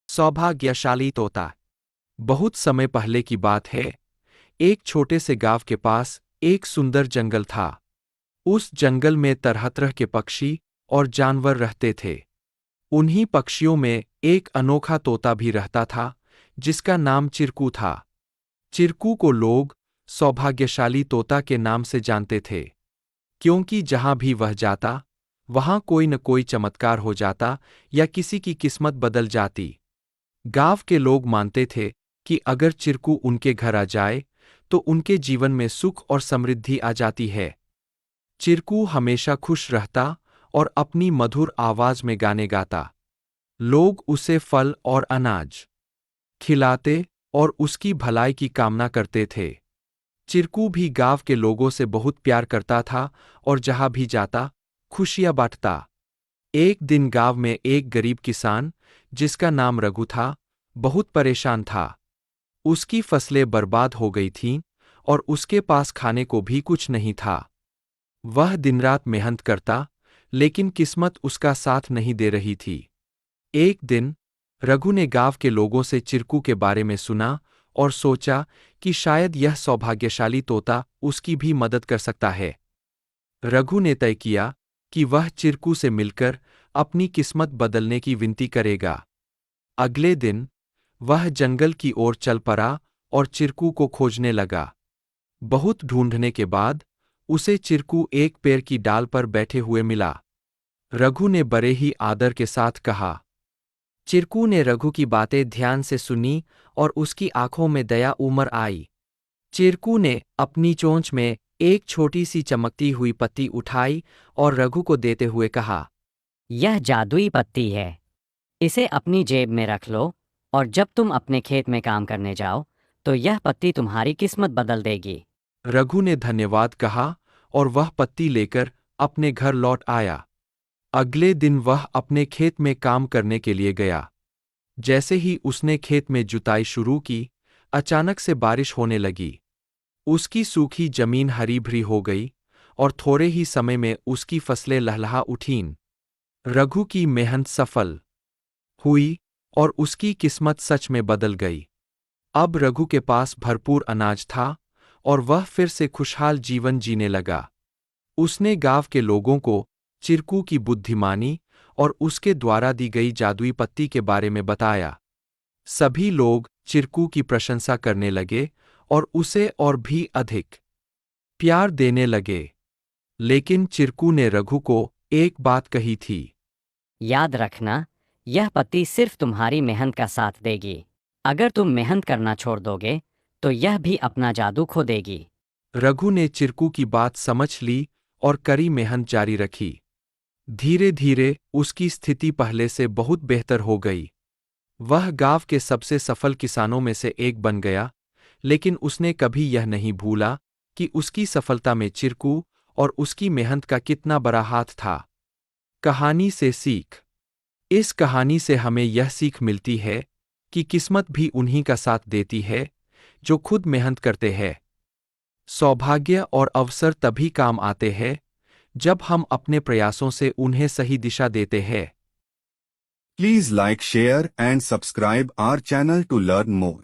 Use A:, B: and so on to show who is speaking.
A: सौभाग्यशाली तोता। बहुत समय पहले की बात है। एक छोटे से गांव के पास एक सुंदर जंगल था। उस जंगल में तरह तरह के पक्षी और जानवर रहते थे। उन्हीं पक्षियों में एक अनोखा तोता भी रहता था, जिसका नाम चिरकू था। चिरकू को लोग सौभाग्यशाली तोता के नाम से जानते थे, क्योंकि जहां भी वह जाता, वहां कोई न कोई चमत्कार हो जाता या किसी की किस्मत बदल जाती। गांव के लोग मानते थे कि अगर चिरकू उनके घर आ जाए तो उनके जीवन में सुख और समृद्धि आ जाती है। चिरकू हमेशा खुश रहता और अपनी मधुर आवाज में गाने गाता। लोग उसे फल और अनाज खिलाते और उसकी भलाई की कामना करते थे। चिरकू भी गांव के लोगों से बहुत प्यार करता था और जहां भी जाता, खुशियां बांटता। एक दिन गांव में एक गरीब किसान, जिसका नाम रघु था, बहुत परेशान था। उसकी फसलें बर्बाद हो गई थीं और उसके पास खाने को भी कुछ नहीं था। वह दिनरात मेहनत करता, लेकिन किस्मत उसका साथ नहीं दे रही थी। एक दिन रघु ने गांव के लोगों से चिरकू के बारे में सुना और सोचा कि शायद यह सौभाग्यशाली तोता उसकी भी मदद कर सकता है। रघु ने तय किया कि वह चिरकू से मिलकर अपनी किस्मत बदलने की विनती करेगा। अगले दिन वह जंगल की ओर चल पड़ा और चिरकू को खोजने लगा। बहुत ढूंढने के बाद उसे चिरकू एक पेड़ की डाल पर बैठे हुए मिला। रघु ने बड़े ही आदर के साथ कहा। चिरकू ने रघु की बातें ध्यान से सुनी और उसकी आंखों में दया उमड़ आई। चिरकू ने अपनी चोंच में एक छोटी सी चमकती हुई पत्ती उठाई और रघु को देते हुए कहा,
B: यह जादुई पत्ती है। इसे अपनी जेब में रख लो और जब तुम अपने खेत में काम करने जाओ तो यह पत्ती तुम्हारी किस्मत बदल देगी।
A: रघु ने धन्यवाद कहा और वह पत्ती लेकर अपने घर लौट आया। अगले दिन वह अपने खेत में काम करने के लिए गया। जैसे ही उसने खेत में जुताई शुरू की, अचानक से बारिश होने लगी। उसकी सूखी जमीन हरी भरी हो गई और थोड़े ही समय में उसकी फसलें लहलहा उठीं। रघु की मेहनत सफल हुई और उसकी किस्मत सच में बदल गई। अब रघु के पास भरपूर अनाज था और वह फिर से खुशहाल जीवन जीने लगा। उसने गांव के लोगों को चिरकू की बुद्धिमानी और उसके द्वारा दी गई जादुई पत्ती के बारे में बताया। सभी लोग चिरकू की प्रशंसा करने लगे और उसे और भी अधिक प्यार देने लगे। लेकिन चिरकू ने रघु को एक बात कही थी।
B: याद रखना, यह पत्ती सिर्फ तुम्हारी मेहनत का साथ देगी। अगर तुम मेहनत करना छोड़ दोगे तो यह भी अपना जादू खो देगी।
A: रघु ने चिरकू की बात समझ ली और कड़ी मेहनत जारी रखी। धीरे धीरे उसकी स्थिति पहले से बहुत बेहतर हो गई। वह गांव के सबसे सफल किसानों में से एक बन गया, लेकिन उसने कभी यह नहीं भूला कि उसकी सफलता में चिरकू और उसकी मेहनत का कितना बड़ा हाथ था। कहानी से सीख। इस कहानी से हमें यह सीख मिलती है कि किस्मत भी उन्हीं का साथ देती है जो खुद मेहनत करते हैं। सौभाग्य और अवसर तभी काम आते हैं जब हम अपने प्रयासों से उन्हें सही दिशा देते हैं।
C: Please like, share and subscribe our channel to learn more.